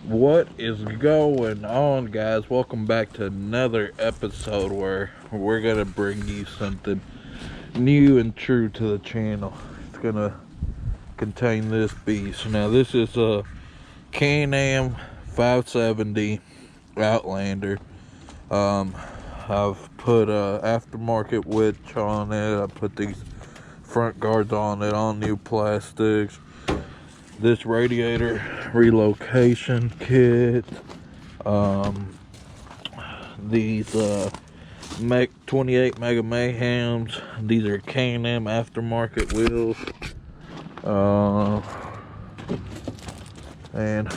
What is going on, guys? Welcome back to another episode where we're gonna bring you something new and true to the channel. It's gonna contain this beast. Now, this is a Am 570 Outlander. I've put a aftermarket winch on it. I put these front guards on it, all new plastics. This radiator relocation kit, these 28 Mega Mayhems. These are K&M aftermarket wheels, and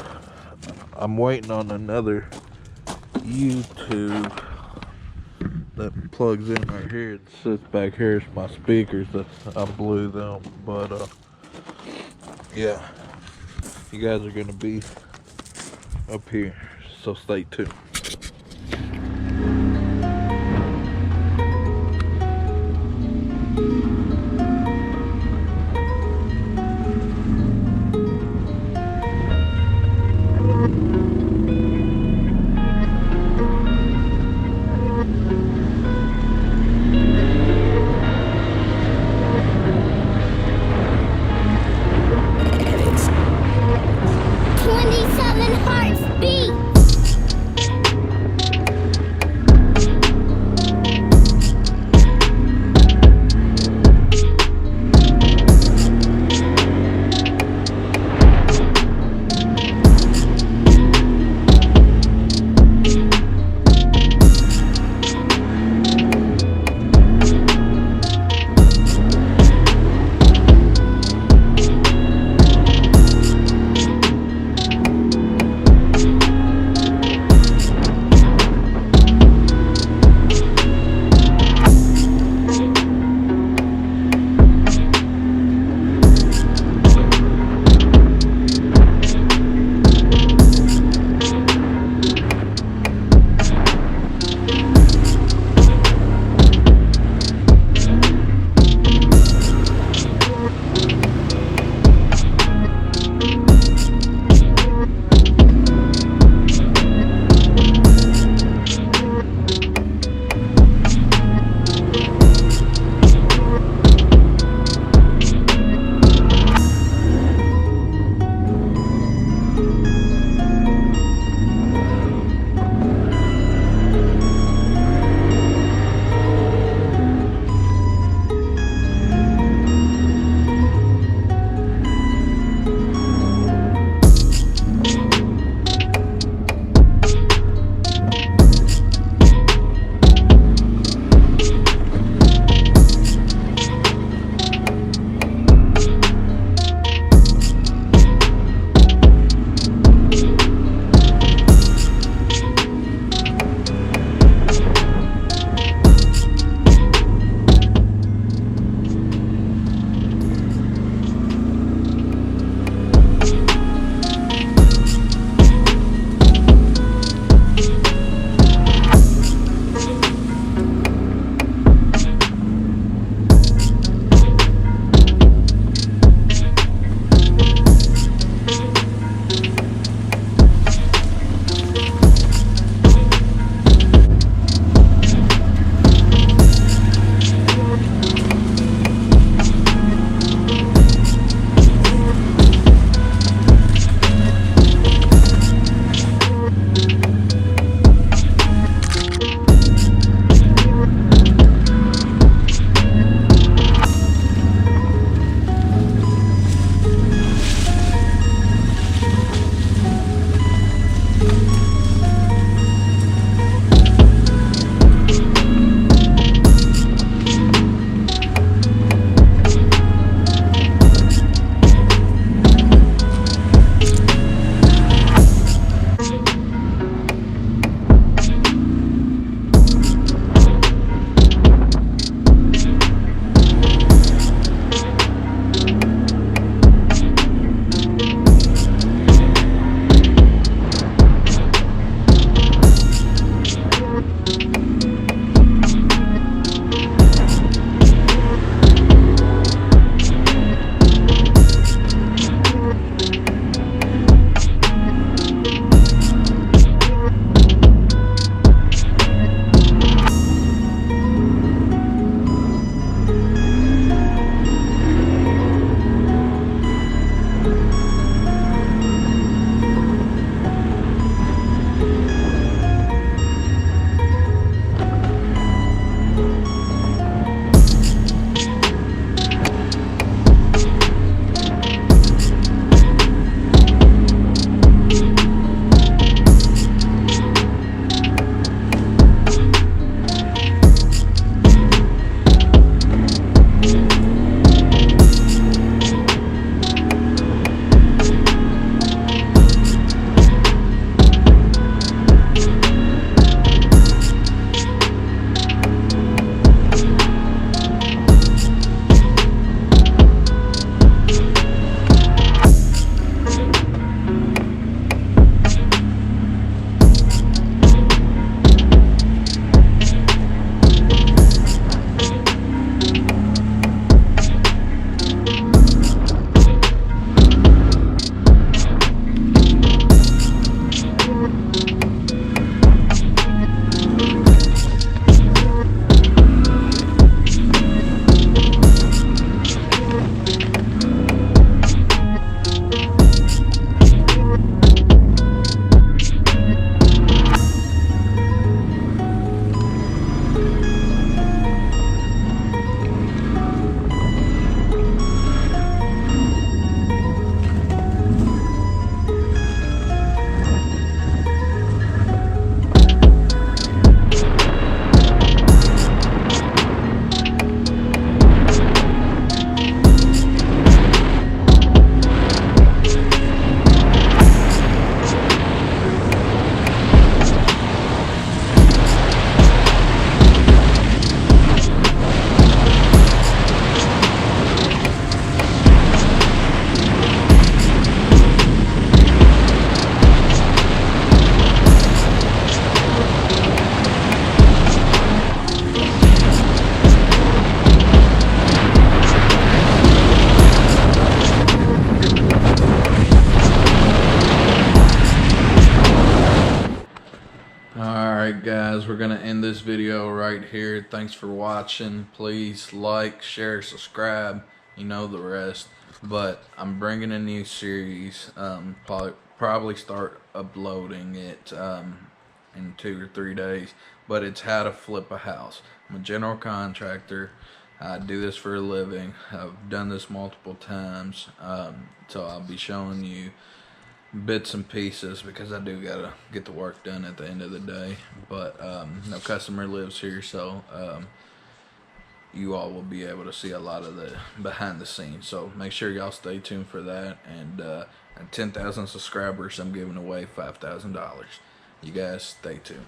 I'm waiting on another YouTube that plugs in right here. It sits back here. It's my speakers that I blew them, but yeah. You guys are gonna be up here, so stay tuned. Alright guys, we're gonna end this video right here. Thanks for watching. Please like, share, subscribe, you know the rest. But I'm bringing a new series. Probably start uploading it in 2 or 3 days. But it's how to flip a house. I'm a general contractor. I do this for a living. I've done this multiple times. So I'll be showing you bits and pieces because I do gotta get the work done at the end of the day. But no customer lives here, so you all will be able to see a lot of the behind the scenes. So make sure y'all stay tuned for that. And at 10,000 subscribers, I'm giving away $5,000. You guys stay tuned.